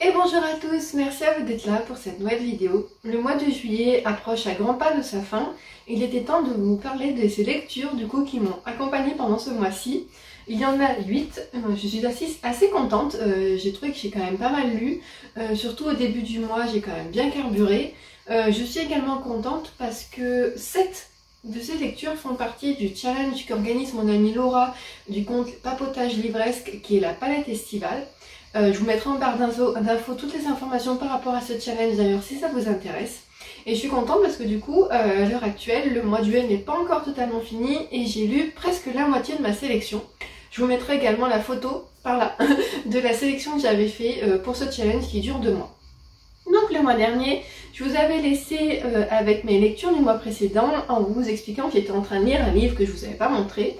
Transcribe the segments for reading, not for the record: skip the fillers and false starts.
Et bonjour à tous, merci à vous d'être là pour cette nouvelle vidéo. Le mois de juillet approche à grands pas de sa fin. Il était temps de vous parler de ces lectures du coup qui m'ont accompagnée pendant ce mois-ci. Il y en a 8, je suis assez contente, j'ai trouvé que j'ai quand même pas mal lu, surtout au début du mois j'ai quand même bien carburé. Je suis également contente parce que 7 de ces lectures font partie du challenge qu'organise mon amie Laura du compte Papotage Livresque qui est la palette estivale. Je vous mettrai en barre d'infos toutes les informations par rapport à ce challenge d'ailleurs si ça vous intéresse. Et je suis contente parce que du coup, à l'heure actuelle, le mois de juillet n'est pas encore totalement fini et j'ai lu presque la moitié de ma sélection. Je vous mettrai également la photo, par là, de la sélection que j'avais fait pour ce challenge qui dure 2 mois. Donc le mois dernier, je vous avais laissé avec mes lectures du mois précédent en vous expliquant que j'étais en train de lire un livre que je ne vous avais pas montré.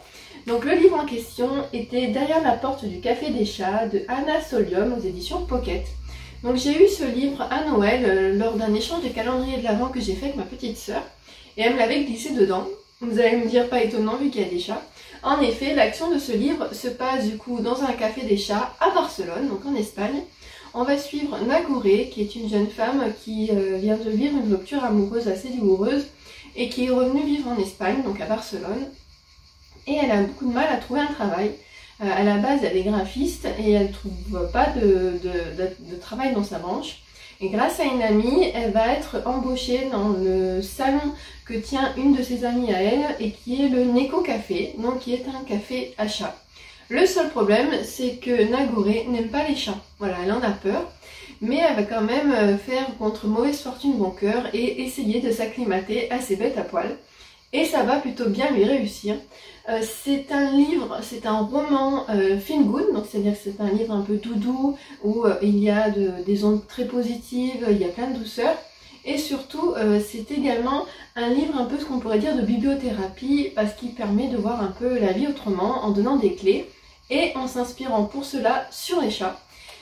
Donc le livre en question était Derrière la porte du Café des Chats de Anna Solium aux éditions Pocket. Donc j'ai eu ce livre à Noël lors d'un échange de calendrier de l'Avent que j'ai fait avec ma petite sœur et elle me l'avait glissé dedans. Vous allez me dire pas étonnant vu qu'il y a des chats. En effet, l'action de ce livre se passe du coup dans un café des chats à Barcelone, donc en Espagne. On va suivre Nagore, qui est une jeune femme qui vient de vivre une rupture amoureuse assez douloureuse et qui est revenue vivre en Espagne, donc à Barcelone. Et elle a beaucoup de mal à trouver un travail. À la base, elle est graphiste et elle ne trouve pas de travail dans sa branche. Et grâce à une amie, elle va être embauchée dans le salon que tient une de ses amies à elle et qui est le Neko Café, donc qui est un café à chats. Le seul problème, c'est que Nagore n'aime pas les chats. Voilà, elle en a peur, mais elle va quand même faire contre mauvaise fortune bon cœur et essayer de s'acclimater à ces bêtes à poil. Et ça va plutôt bien lui réussir. C'est un livre, c'est un roman feel good, donc c'est-à-dire que c'est un livre un peu doudou où il y a des ondes très positives, il y a plein de douceur. Et surtout, c'est également un livre un peu ce qu'on pourrait dire de bibliothérapie parce qu'il permet de voir un peu la vie autrement en donnant des clés et en s'inspirant pour cela sur les chats.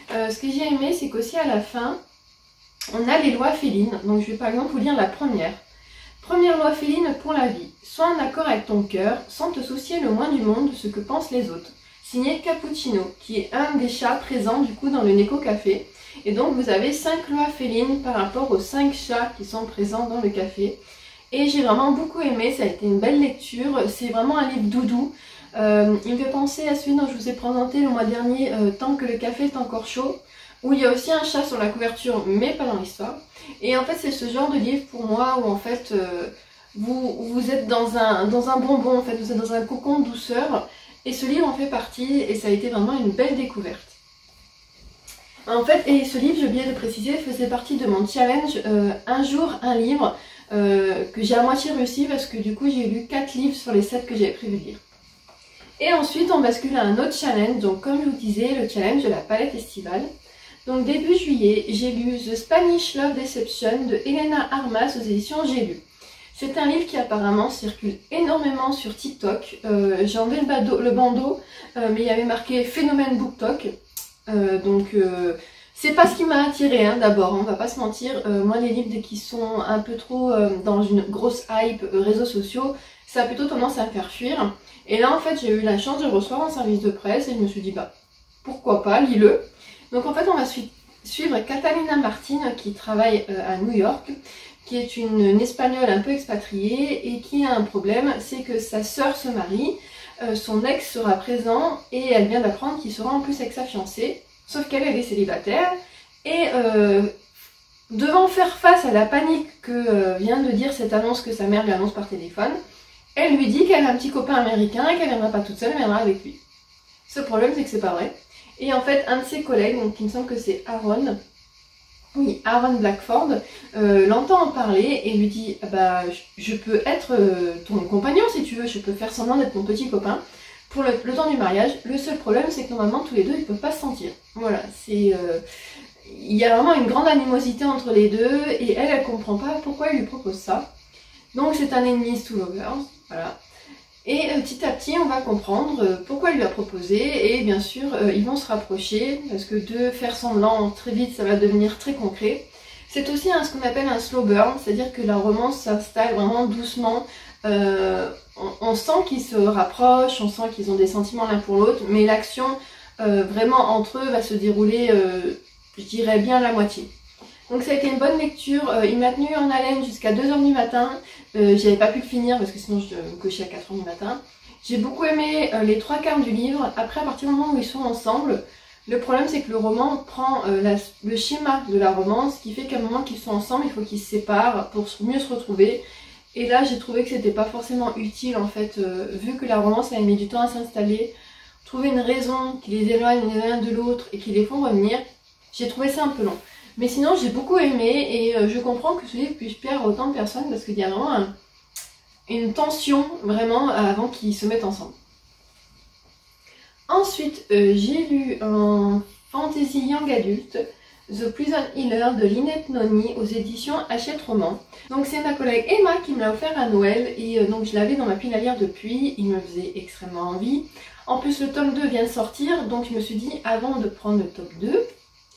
Ce que j'ai aimé, c'est qu'aussi à la fin, on a les lois félines. Donc je vais par exemple vous lire la première. Première loi féline pour la vie. Sois en accord avec ton cœur, sans te soucier le moins du monde de ce que pensent les autres. Signé Cappuccino, qui est un des chats présents du coup dans le Neko Café. Et donc vous avez 5 lois félines par rapport aux 5 chats qui sont présents dans le café. Et j'ai vraiment beaucoup aimé, ça a été une belle lecture. C'est vraiment un livre doudou. Il me fait penser à celui dont je vous ai présenté le mois dernier, Tant que le café est encore chaud, où il y a aussi un chat sur la couverture, mais pas dans l'histoire. Et en fait, c'est ce genre de livre pour moi où en fait, vous êtes dans un bonbon, en fait, vous êtes dans un cocon de douceur. Et ce livre en fait partie, et ça a été vraiment une belle découverte. En fait, et ce livre, j'ai oublié de préciser, faisait partie de mon challenge un jour, un livre, que j'ai à moitié réussi parce que du coup, j'ai lu 4 livres sur les 7 que j'avais prévu de lire. Et ensuite, on bascule à un autre challenge, donc comme je vous disais, le challenge de la palette estivale. Donc début juillet, j'ai lu The Spanish Love Deception de Elena Armas aux éditions J'ai lu. C'est un livre qui apparemment circule énormément sur TikTok. J'ai enlevé le bandeau, mais il y avait marqué Phénomène BookTok. C'est pas ce qui m'a attiré d'abord, on va pas se mentir. Moi les livres qui sont un peu trop dans une grosse hype réseaux sociaux, ça a plutôt tendance à me faire fuir. Et là en fait j'ai eu la chance de le recevoir en service de presse et je me suis dit bah pourquoi pas, lis-le. Donc en fait on va suivre Catalina Martin qui travaille à New York, qui est une espagnole un peu expatriée et qui a un problème, c'est que sa sœur se marie, son ex sera présent et elle vient d'apprendre qu'il sera en plus avec sa fiancée, sauf qu'elle est célibataire et devant faire face à la panique que vient de dire cette annonce que sa mère lui annonce par téléphone, elle lui dit qu'elle a un petit copain américain et qu'elle viendra pas toute seule, elle viendra avec lui. Ce problème c'est que c'est pas vrai. Et en fait, un de ses collègues, donc il me semble que c'est Aaron Blackford, l'entend en parler et lui dit bah, je peux être ton compagnon si tu veux, je peux faire semblant d'être ton petit copain pour le temps du mariage. Le seul problème, c'est que normalement, tous les deux, ils peuvent pas se sentir. Voilà, il y a vraiment une grande animosité entre les deux et elle comprend pas pourquoi il lui propose ça. Donc c'est un enemies to lovers, voilà. Et petit à petit, on va comprendre pourquoi il lui a proposé et bien sûr, ils vont se rapprocher parce que de faire semblant très vite, ça va devenir très concret. C'est aussi ce qu'on appelle un slow burn, c'est-à-dire que la romance s'installe vraiment doucement. On sent qu'ils se rapprochent, on sent qu'ils ont des sentiments l'un pour l'autre, mais l'action vraiment entre eux va se dérouler je dirais bien la moitié. Donc ça a été une bonne lecture, il m'a tenu en haleine jusqu'à 2 h du matin, j'avais pas pu le finir parce que sinon je me couchais à 4 h du matin. J'ai beaucoup aimé les 3/4 du livre. Après, à partir du moment où ils sont ensemble, le problème c'est que le roman prend le schéma de la romance, ce qui fait qu'à un moment qu'ils sont ensemble, il faut qu'ils se séparent pour mieux se retrouver. Et là, j'ai trouvé que c'était pas forcément utile en fait, vu que la romance avait mis du temps à s'installer, trouver une raison qui les éloigne l'un de l'autre et qui les font revenir, j'ai trouvé ça un peu long. Mais sinon, j'ai beaucoup aimé et je comprends que ce livre puisse plaire à autant de personnes parce qu'il y a vraiment une tension vraiment avant qu'ils se mettent ensemble. Ensuite, j'ai lu un fantasy young adulte, The Prison Healer de Lynette Noni aux éditions Hachette Roman. Donc c'est ma collègue Emma qui me l'a offert à Noël et donc je l'avais dans ma pile à lire depuis, il me faisait extrêmement envie. En plus le tome 2 vient de sortir, donc je me suis dit avant de prendre le tome 2,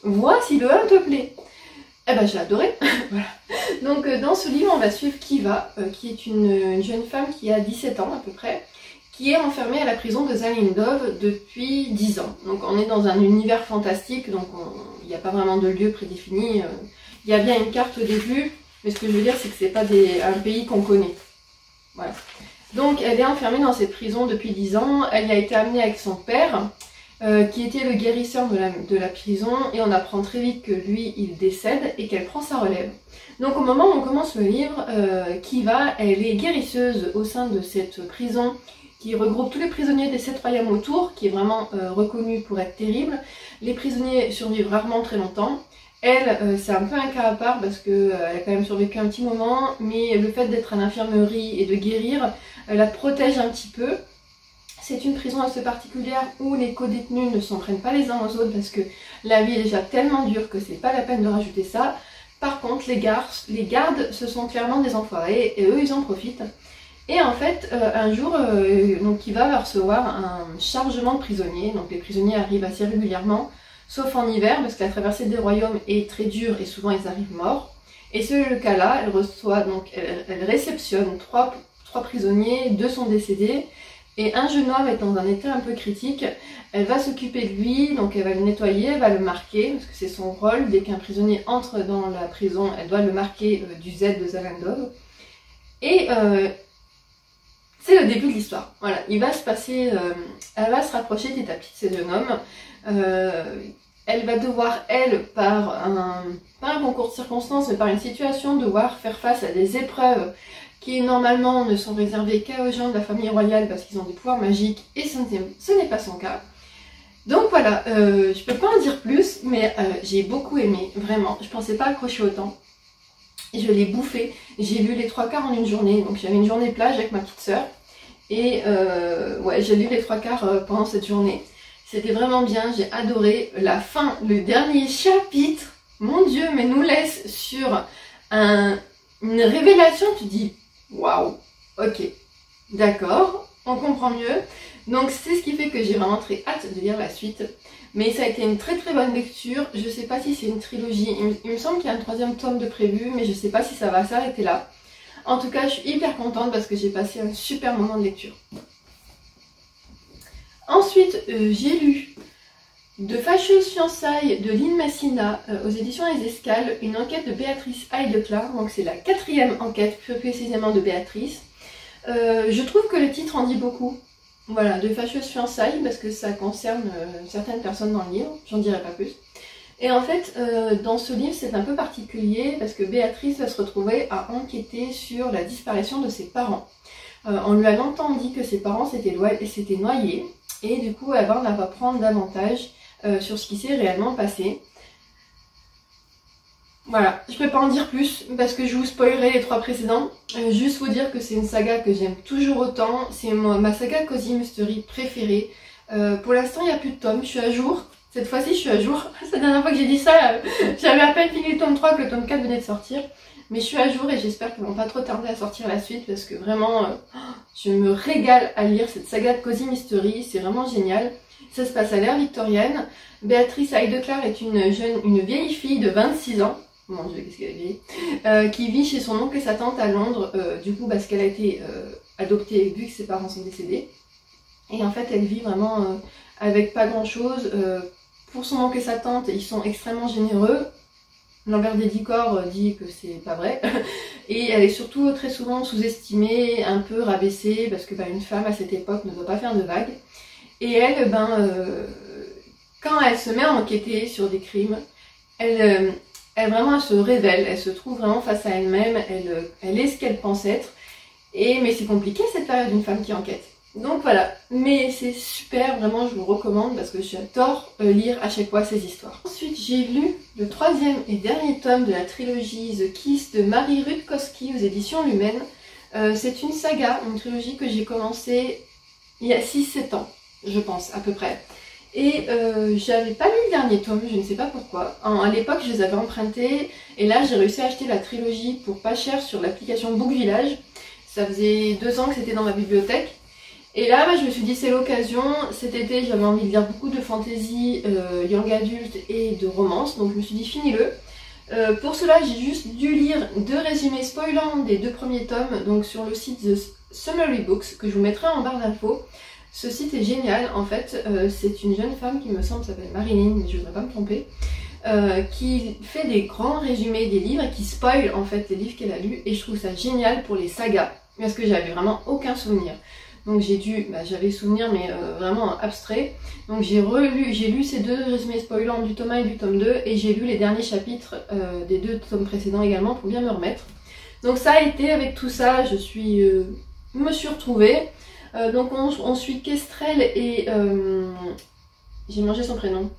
vois si le 1 te plaît. Eh ben j'ai adoré. Voilà. Donc dans ce livre on va suivre Kiva, qui est une jeune femme qui a 17 ans à peu près, qui est enfermée à la prison de Zalindov depuis 10 ans. Donc on est dans un univers fantastique, donc il n'y a pas vraiment de lieu prédéfini. Il y a bien une carte au début, mais ce que je veux dire c'est que c'est pas un pays qu'on connaît. Voilà. Donc elle est enfermée dans cette prison depuis 10 ans, elle y a été amenée avec son père, qui était le guérisseur de la prison, et on apprend très vite que lui il décède et qu'elle prend sa relève. Donc au moment où on commence le livre, Kiva, elle est guérisseuse au sein de cette prison qui regroupe tous les prisonniers des 7 royaumes autour, qui est vraiment reconnu pour être terrible. Les prisonniers survivent rarement très longtemps. Elle, c'est un peu un cas à part parce qu'elle a quand même survécu un petit moment, mais le fait d'être à l'infirmerie et de guérir la protège un petit peu. C'est une prison assez particulière où les co-détenus ne s'en prennent pas les uns aux autres parce que la vie est déjà tellement dure que c'est pas la peine de rajouter ça. Par contre, les gardes, ce sont clairement des enfoirés et eux, ils en profitent. Et en fait, un jour, donc Kiva va recevoir un chargement de prisonniers. Donc les prisonniers arrivent assez régulièrement, sauf en hiver, parce que la traversée des royaumes est très dure et souvent ils arrivent morts. Et c'est le cas-là, elle réceptionne trois prisonniers, 2 sont décédés, et un jeune homme est dans un état un peu critique. Elle va s'occuper de lui, donc elle va le nettoyer, elle va le marquer, parce que c'est son rôle. Dès qu'un prisonnier entre dans la prison, elle doit le marquer du Z de Zalindov. Et c'est le début de l'histoire. Voilà, il va se passer, elle va se rapprocher petit à petit de ce jeune homme. Elle va devoir, par pas un concours de circonstances, mais par une situation, devoir faire face à des épreuves qui normalement ne sont réservées qu'aux gens de la famille royale parce qu'ils ont des pouvoirs magiques, et ce n'est pas son cas. Donc voilà, je peux pas en dire plus, mais j'ai beaucoup aimé, vraiment. Je pensais pas accrocher autant. Je l'ai bouffé, j'ai lu les 3/4 en une journée, donc j'avais une journée plage avec ma petite sœur, et ouais, j'ai lu les 3/4 pendant cette journée. C'était vraiment bien, j'ai adoré la fin, le dernier chapitre, mon Dieu, mais nous laisse sur une révélation, tu dis, waouh, ok, d'accord, on comprend mieux. Donc c'est ce qui fait que j'ai vraiment très hâte de lire la suite. Mais ça a été une très très bonne lecture. Je sais pas si c'est une trilogie. Il me semble qu'il y a un 3e tome de prévu, mais je sais pas si ça va s'arrêter là. En tout cas, je suis hyper contente parce que j'ai passé un super moment de lecture. Ensuite, j'ai lu De fâcheuses fiançailles de Lynn Massina aux éditions Les Escales, une enquête de Béatrice Heideclar. Donc c'est la 4e enquête, plus précisément de Béatrice. Je trouve que le titre en dit beaucoup. Voilà, de fâcheuses fiançailles, parce que ça concerne certaines personnes dans le livre, j'en dirai pas plus. Et en fait, dans ce livre, c'est un peu particulier, parce que Béatrice va se retrouver à enquêter sur la disparition de ses parents. On lui a longtemps dit que ses parents s'étaient noyés, et du coup, elle va en apprendre davantage sur ce qui s'est réellement passé. Voilà, je ne peux pas en dire plus parce que je vous spoilerai les 3 précédents. Juste vous dire que c'est une saga que j'aime toujours autant. C'est ma saga Cozy Mystery préférée. Pour l'instant, il n'y a plus de tomes. Je suis à jour. Cette fois-ci, je suis à jour. La dernière fois que j'ai dit ça, j'avais à peine fini le tome 3 que le tome 4 venait de sortir. Mais je suis à jour et j'espère qu'ils vont pas trop tarder à sortir la suite parce que vraiment, je me régale à lire cette saga de Cozy Mystery. C'est vraiment génial. Ça se passe à l'ère victorienne. Béatrice Heideclar est une vieille fille de 26 ans. Mon Dieu, qu'est-ce qu'elle est vieille, qui vit chez son oncle et sa tante à Londres, du coup parce qu'elle a été adoptée vu que ses parents sont décédés. Et en fait, elle vit vraiment avec pas grand chose, pour son oncle et sa tante, ils sont extrêmement généreux. Lambert Desdicor dit que c'est pas vrai. Et elle est surtout très souvent sous-estimée, un peu rabaissée, parce que une femme à cette époque ne doit pas faire de vagues. Et elle, quand elle se met à enquêter sur des crimes, elle vraiment elle se révèle, elle se trouve vraiment face à elle-même, elle est ce qu'elle pense être. Mais c'est compliqué cette période d'une femme qui enquête. Donc voilà, mais c'est super, vraiment je vous recommande parce que j'adore lire à chaque fois ces histoires. Ensuite j'ai lu le 3e et dernier tome de la trilogie The Kiss de Marie Rutkowski aux éditions Lumen. C'est une saga, une trilogie que j'ai commencée il y a 6-7 ans, je pense à peu près. Et j'avais pas lu le dernier tome, je ne sais pas pourquoi. À l'époque je les avais empruntés et là j'ai réussi à acheter la trilogie pour pas cher sur l'application Book Village. Ça faisait 2 ans que c'était dans ma bibliothèque. Et là, je me suis dit c'est l'occasion. Cet été, j'avais envie de lire beaucoup de fantasy, young adulte et de romance. Donc je me suis dit finis-le. Pour cela, j'ai juste dû lire 2 résumés spoilants des 2 premiers tomes. Donc sur le site The Summary Books, que je vous mettrai en barre d'infos. Ce site est génial. En fait, c'est une jeune femme qui me semble s'appelle Marilyn, mais je ne voudrais pas me tromper. Qui fait des grands résumés des livres et qui spoil en fait les livres qu'elle a lus. Et je trouve ça génial pour les sagas. Parce que j'avais vraiment aucun souvenir. Donc j'avais souvenir mais vraiment abstrait. Donc j'ai lu ces 2 résumés spoilants du tome 1 et du tome 2 et j'ai lu les derniers chapitres des 2 tomes précédents également pour bien me remettre. Donc ça a été avec tout ça, me suis retrouvée. Donc on suit Kestrel et j'ai mangé son prénom.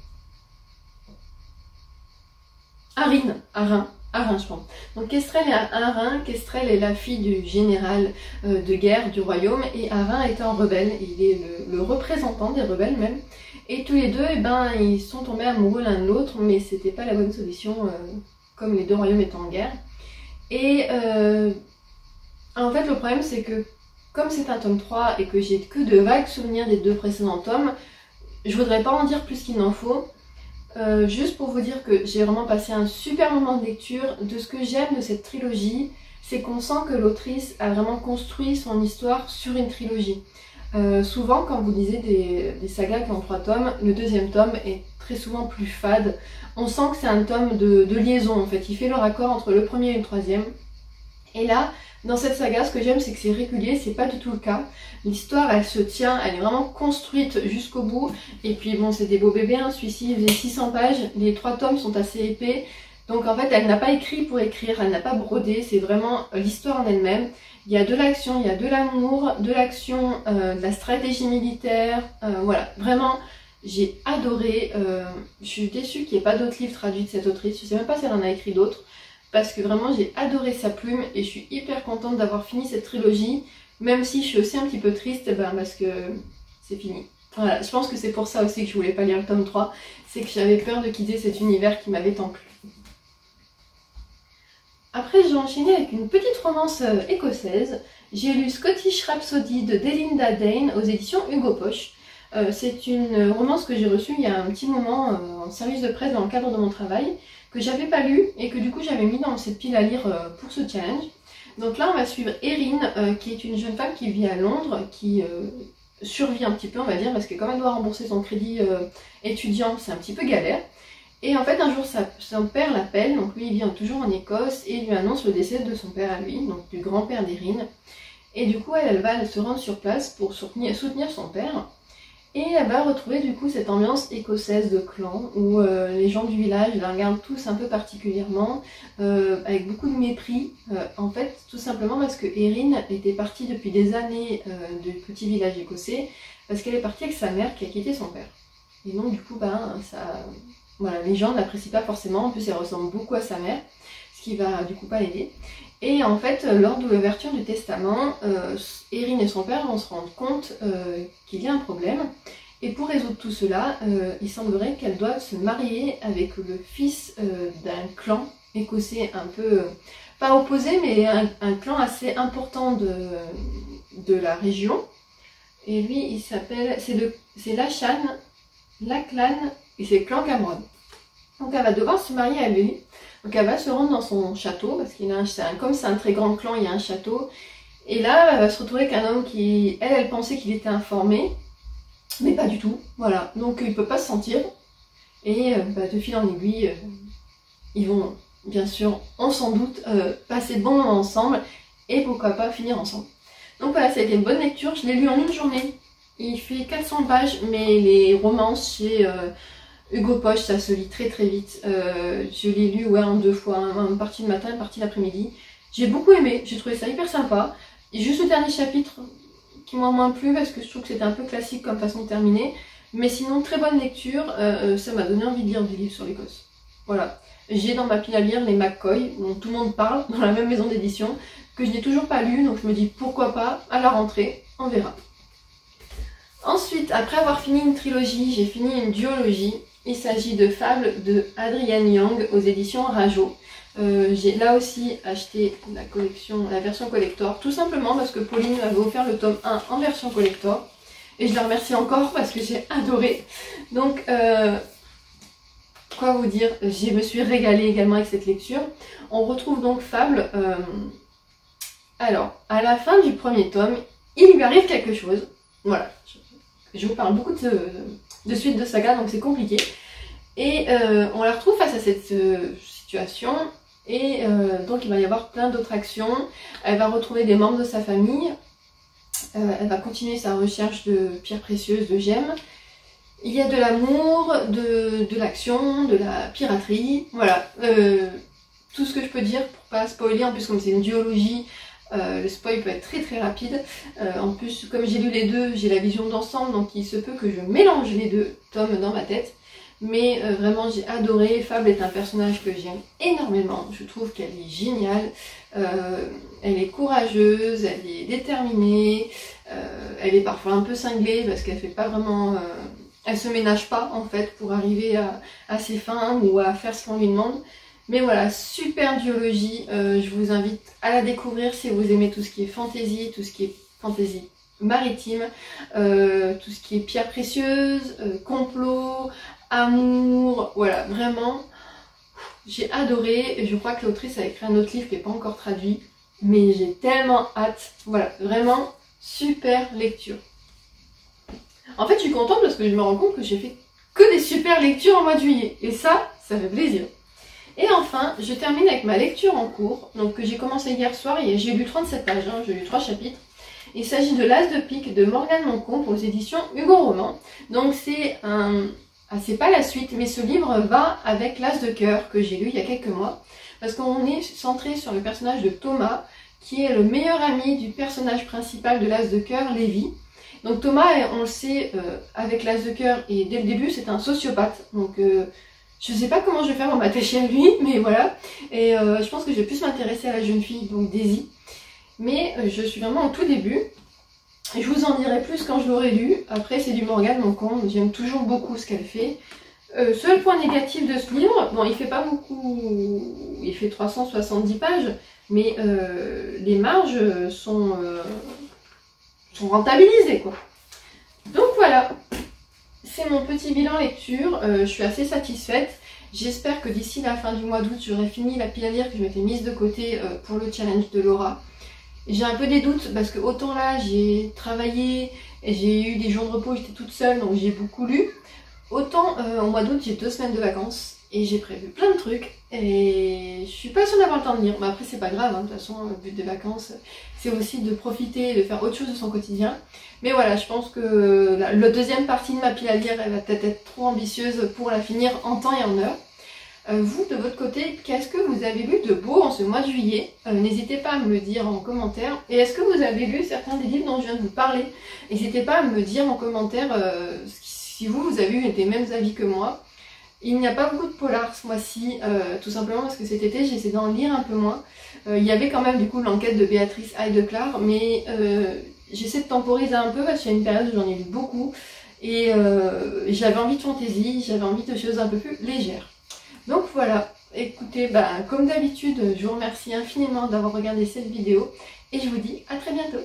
Arin, je pense. Donc Kestrel est Arin. Kestrel est la fille du général de guerre du royaume et Arin est un rebelle. Il est le représentant des rebelles même. Et tous les deux, ils sont tombés amoureux l'un de l'autre, mais c'était pas la bonne solution comme les 2 royaumes étaient en guerre. Et en fait, le problème c'est que comme c'est un tome 3 et que j'ai que de vagues souvenirs des 2 précédents tomes, je voudrais pas en dire plus qu'il n'en faut. Juste pour vous dire que j'ai vraiment passé un super moment de lecture. De ce que j'aime de cette trilogie, c'est qu'on sent que l'autrice a vraiment construit son histoire sur une trilogie. Souvent quand vous lisez des sagas qui ont 3 tomes, le 2e tome est très souvent plus fade. On sent que c'est un tome de liaison en fait, il fait le raccord entre le premier et le 3e. Et là, dans cette saga, ce que j'aime c'est que c'est régulier, c'est pas du tout le cas. L'histoire elle se tient, elle est vraiment construite jusqu'au bout. Et puis bon, c'est des beaux bébés, hein. Celui-ci faisait 600 pages, les 3 tomes sont assez épais. Donc en fait elle n'a pas écrit pour écrire, elle n'a pas brodé, c'est vraiment l'histoire en elle-même. Il y a de l'action, il y a de l'amour, de l'action, de la stratégie militaire, voilà, vraiment j'ai adoré. Je suis déçue qu'il n'y ait pas d'autres livres traduits de cette autrice, je sais même pas si elle en a écrit d'autres. Parce que vraiment j'ai adoré sa plume et je suis hyper contente d'avoir fini cette trilogie. Même si je suis aussi un petit peu triste parce que c'est fini. Voilà, je pense que c'est pour ça aussi que je voulais pas lire le tome 3. C'est que j'avais peur de quitter cet univers qui m'avait tant plu. Après j'ai enchaîné avec une petite romance écossaise. J'ai lu Scottish Rhapsody de Delinda Dane aux éditions Hugo Poche. C'est une romance que j'ai reçue il y a un petit moment en service de presse dans le cadre de mon travail, que j'avais pas lu et que du coup j'avais mis dans cette pile à lire pour ce challenge. Donc là on va suivre Erin qui est une jeune femme qui vit à Londres, qui survit un petit peu on va dire parce que comme elle doit rembourser son crédit étudiant c'est un petit peu galère. Et en fait un jour son père l'appelle, donc lui il vit toujours en Écosse et lui annonce le décès de son père à lui, donc du grand-père d'Erin. Et du coup elle va se rendre sur place pour soutenir son père. Et elle va retrouver du coup cette ambiance écossaise de clan où les gens du village la regardent tous un peu particulièrement, avec beaucoup de mépris. En fait, tout simplement parce que Erin était partie depuis des années du petit village écossais, parce qu'elle est partie avec sa mère qui a quitté son père. Et donc du coup, voilà, les gens n'apprécient pas forcément, en plus elle ressemble beaucoup à sa mère, ce qui va du coup pas l'aider. Et en fait, lors de l'ouverture du testament, Erin et son père vont se rendre compte qu'il y a un problème. Et pour résoudre tout cela, il semblerait qu'elle doive se marier avec le fils d'un clan écossais un peu, pas opposé, mais un clan assez important de la région. Et lui, il s'appelle, c'est Lachlan, et c'est le clan Cameron. Donc elle va devoir se marier à lui. Donc elle va se rendre dans son château, parce qu'il a comme c'est un très grand clan, il y a un château. Et là, elle va se retrouver avec un homme qui, elle pensait qu'il était informé, mais pas du tout. Voilà, donc il peut pas se sentir. Et de fil en aiguille, ils vont bien sûr, on s'en doute, passer de bons moments ensemble et pourquoi pas finir ensemble. Donc voilà, ça a été une bonne lecture, je l'ai lu en une journée. Il fait 400 pages, mais les romances chez Hugo Poche, ça se lit très très vite. Je l'ai lu en 2 fois, une partie le matin, une partie l'après-midi. J'ai beaucoup aimé, j'ai trouvé ça hyper sympa. Et juste le dernier chapitre qui m'a moins plu parce que je trouve que c'était un peu classique comme façon de terminer. Mais sinon, très bonne lecture, ça m'a donné envie de lire des livres sur l'Écosse. Voilà. J'ai dans ma pile à lire les McCoy, dont tout le monde parle, dans la même maison d'édition, que je n'ai toujours pas lu, donc je me dis pourquoi pas, à la rentrée, on verra. Ensuite, après avoir fini une trilogie, j'ai fini une duologie. Il s'agit de Fables de Adrienne Young aux éditions Rajo. J'ai là aussi acheté la version collector, tout simplement parce que Pauline m'avait offert le tome 1 en version collector. Et je la remercie encore parce que j'ai adoré. Donc, quoi vous dire, je me suis régalée également avec cette lecture. On retrouve donc Fables. Alors, à la fin du premier tome, il lui arrive quelque chose. Voilà, je vous parle beaucoup de suite de saga, donc c'est compliqué. Et on la retrouve face à cette situation. Et donc il va y avoir plein d'autres actions. Elle va retrouver des membres de sa famille. Elle va continuer sa recherche de pierres précieuses, de gemmes. Il y a de l'amour, de l'action, de la piraterie. Voilà, tout ce que je peux dire pour pas spoiler. En plus, comme c'est une duologie, le spoil peut être très très rapide. En plus, comme j'ai lu les deux, j'ai la vision d'ensemble, donc il se peut que je mélange les deux tomes dans ma tête. Mais vraiment, j'ai adoré. Fable est un personnage que j'aime énormément. Je trouve qu'elle est géniale. Elle est courageuse, elle est déterminée. Elle est parfois un peu cinglée parce qu'elle fait pas vraiment... elle se ménage pas en fait pour arriver à ses fins ou à faire ce qu'on lui demande. Mais voilà, super duologie. Je vous invite à la découvrir si vous aimez tout ce qui est fantasy, tout ce qui est fantasy maritime, tout ce qui est pierres précieuses, complot, amour, voilà, vraiment, j'ai adoré. Je crois que l'autrice a écrit un autre livre qui n'est pas encore traduit, mais j'ai tellement hâte. Voilà, vraiment, super lecture. En fait, je suis contente parce que je me rends compte que j'ai fait que des super lectures en mois de juillet, et ça fait plaisir. Et enfin, je termine avec ma lecture en cours, donc que j'ai commencé hier soir, et j'ai lu 37 pages, hein, j'ai lu 3 chapitres. Il s'agit de l'As de pique de Morgane Moncombe aux éditions Hugo Roman. Donc c'est un... Ah, c'est pas la suite, mais ce livre va avec l'As de cœur que j'ai lu il y a quelques mois. Parce qu'on est centré sur le personnage de Thomas, qui est le meilleur ami du personnage principal de l'As de cœur, Lévi. Donc Thomas, on le sait, avec l'As de cœur, et dès le début, c'est un sociopathe. Donc je sais pas comment je vais faire pour m'attacher à lui, mais voilà. Et je pense que je vais plus m'intéresser à la jeune fille, donc Daisy. Mais je suis vraiment au tout début. Je vous en dirai plus quand je l'aurai lu. Après, c'est du Morgane Moncombe. J'aime toujours beaucoup ce qu'elle fait. Seul point négatif de ce livre, bon, il fait pas beaucoup, il fait 370 pages, mais les marges sont rentabilisées, quoi. Donc voilà, c'est mon petit bilan lecture. Je suis assez satisfaite. J'espère que d'ici la fin du mois d'août, j'aurai fini la pile à lire que je m'étais mise de côté pour le challenge de Laura. J'ai un peu des doutes parce que autant là j'ai travaillé, j'ai eu des jours de repos, j'étais toute seule donc j'ai beaucoup lu. Autant au mois d'août j'ai 2 semaines de vacances et j'ai prévu plein de trucs et je suis pas sûre d'avoir le temps de lire. Mais après c'est pas grave, hein, de toute façon le but des vacances c'est aussi de profiter, de faire autre chose de son quotidien. Mais voilà, je pense que la deuxième partie de ma pile à lire elle va peut-être être trop ambitieuse pour la finir en temps et en heure. Vous, de votre côté, qu'est-ce que vous avez lu de beau en ce mois de juillet? N'hésitez pas à me le dire en commentaire. Et est-ce que vous avez lu certains des livres dont je viens de vous parler? N'hésitez pas à me dire en commentaire si vous avez eu les mêmes avis que moi. Il n'y a pas beaucoup de polars ce mois-ci, tout simplement parce que cet été j'ai essayé d'en lire un peu moins. Il y avait quand même du coup l'enquête de Béatrice Heideclar, mais j'essaie de temporiser un peu parce qu'il y a une période où j'en ai lu beaucoup. Et j'avais envie de fantaisie, j'avais envie de choses un peu plus légères. Donc voilà, écoutez, comme d'habitude, je vous remercie infiniment d'avoir regardé cette vidéo et je vous dis à très bientôt.